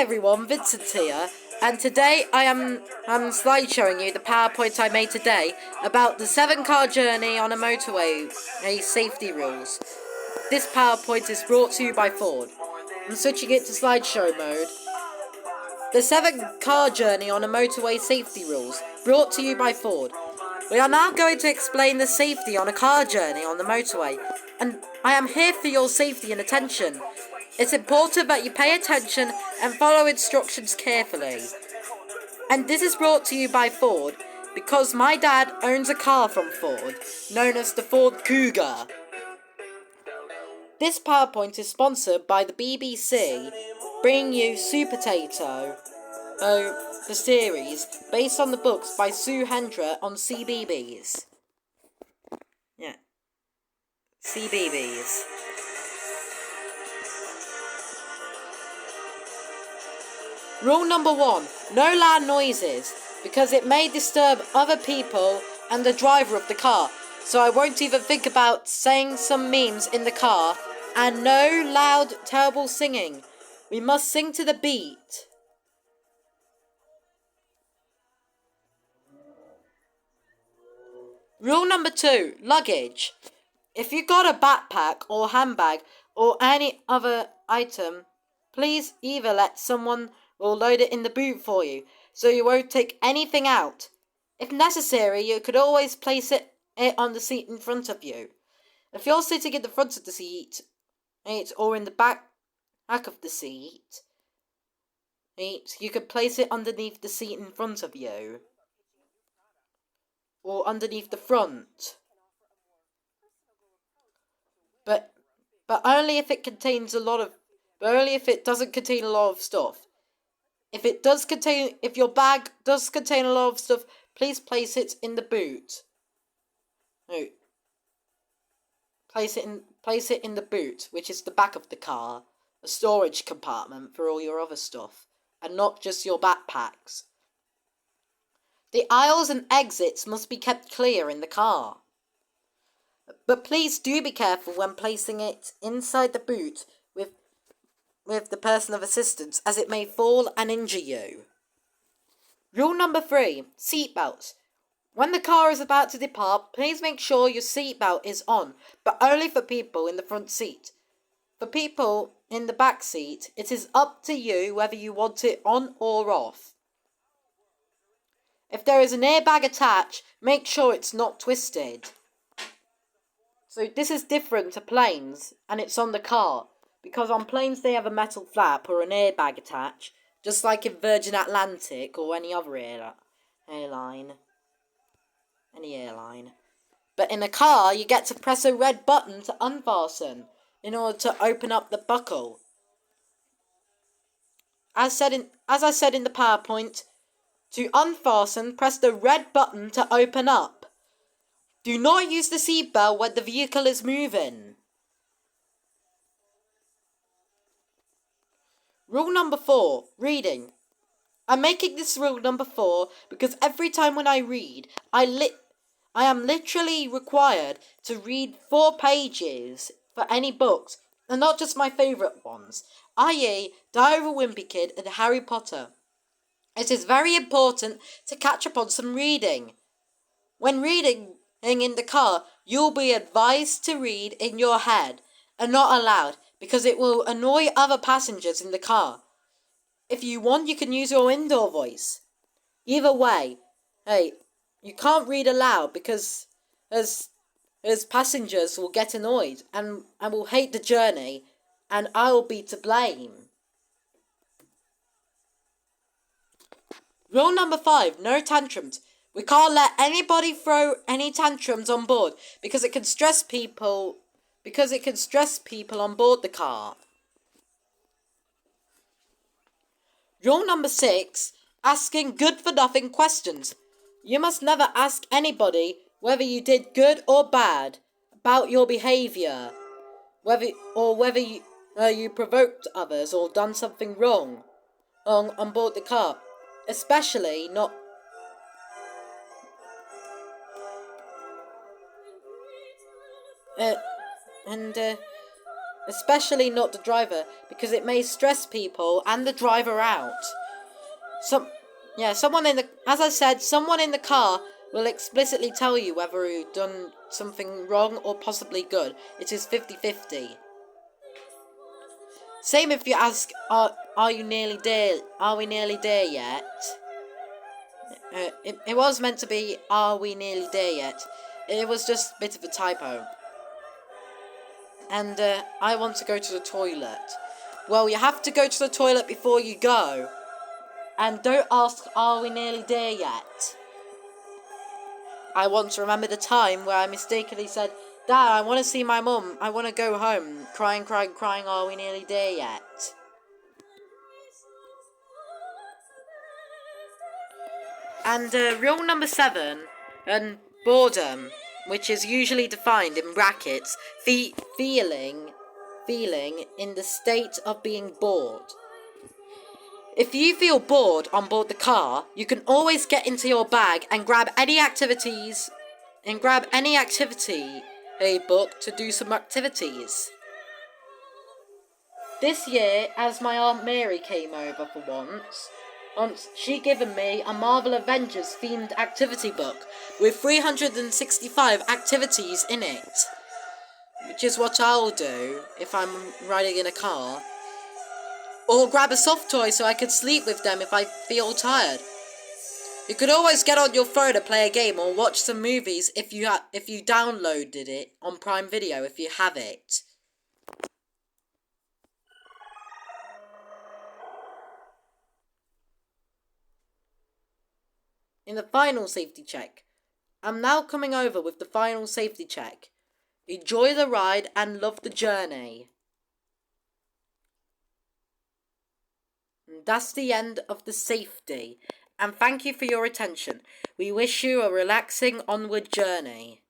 everyone, Vincent here, and today I'm slideshowing you the PowerPoint I made today about the 7-car journey on a motorway, safety rules. This PowerPoint is brought to you by Ford. I'm switching it to slideshow mode. The 7-car journey on a motorway safety rules, brought to you by Ford. We are now going to explain the safety on a car journey on the motorway, and I am here for your safety and attention. It's important that you pay attention and follow instructions carefully. And this is brought to you by Ford, because my dad owns a car from Ford, known as the Ford Cougar. This PowerPoint is sponsored by the BBC, bringing you Supertato, the series, based on the books by Sue Hendra on CBeebies. Yeah. CBeebies. Rule number 1, no loud noises, because it may disturb other people and the driver of the car, so I won't even think about saying some memes in the car, and no loud, terrible singing. We must sing to the beat. Rule number 2, luggage. If you got a backpack or handbag or any other item, please either let someone or load it in the boot for you, so you won't take anything out. If necessary, you could always place it on the seat in front of you. If you're sitting in the front of the seat, or in the back of the seat, you could place it underneath the seat in front of you, or underneath the front. But only if it contains only if it doesn't contain a lot of stuff. If your bag does contain a lot of stuff, please place it in the boot. No. Place it in the boot, which is the back of the car, a storage compartment for all your other stuff, and not just your backpacks. The aisles and exits must be kept clear in the car. But please do be careful when placing it inside the boot with the person of assistance, as it may fall and injure you. Rule number 3, seatbelts. When the car is about to depart, please make sure your seatbelt is on, but only for people in the front seat. For people in the back seat, it is up to you whether you want it on or off. If there is an airbag attached, make sure it's not twisted. So this is different to planes, and it's on the car, because on planes they have a metal flap or an airbag attached, just like in Virgin Atlantic or any other airline. Any airline. But in a car, you get to press a red button to unfasten in order to open up the buckle. As I said in the PowerPoint, to unfasten, press the red button to open up. Do not use the seatbelt when the vehicle is moving. Rule number 4, reading. I'm making this rule number 4 because every time when I read, I am literally required to read 4 pages for any books, and not just my favourite ones, i.e. Diary of a Wimpy Kid and Harry Potter. It is very important to catch up on some reading. When reading in the car, you'll be advised to read in your head and not aloud, because it will annoy other passengers in the car. If you want, you can use your indoor voice. Either way, you can't read aloud because as passengers will get annoyed and will hate the journey, and I'll be to blame. Rule number 5, no tantrums. We can't let anybody throw any tantrums on board because it can stress people on board the car. Rule number 6, asking good-for-nothing questions. You must never ask anybody whether you did good or bad about your behaviour, whether you provoked others or done something wrong on board the car, especially not. Especially not the driver, because it may stress people and the driver out. Someone in the, as I said, someone in the car will explicitly tell you whether you've done something wrong or possibly good. It is 50-50. Same if you ask, are you nearly there? Are we nearly there yet? It was meant to be, are we nearly there yet? It was just a bit of a typo. And I want to go to the toilet. Well, you have to go to the toilet before you go. And don't ask, are we nearly there yet? I want to remember the time where I mistakenly said, Dad, I want to see my mum. I want to go home. Crying, are we nearly there yet? And rule number 7, and boredom, which is usually defined in brackets, feeling in the state of being bored. If you feel bored on board the car, you can always get into your bag and grab any activity book to do some activities. This year, as my Aunt Mary came over for once she given me a Marvel Avengers themed activity book with 365 activities in it, which is what I'll do if I'm riding in a car. Or grab a soft toy so I could sleep with them if I feel tired. You could always get on your phone and play a game or watch some movies if you downloaded it on Prime Video if you have it. In the final safety check, I'm now coming over with the final safety check. Enjoy the ride and love the journey. And that's the end of the safety. And thank you for your attention. We wish you a relaxing onward journey.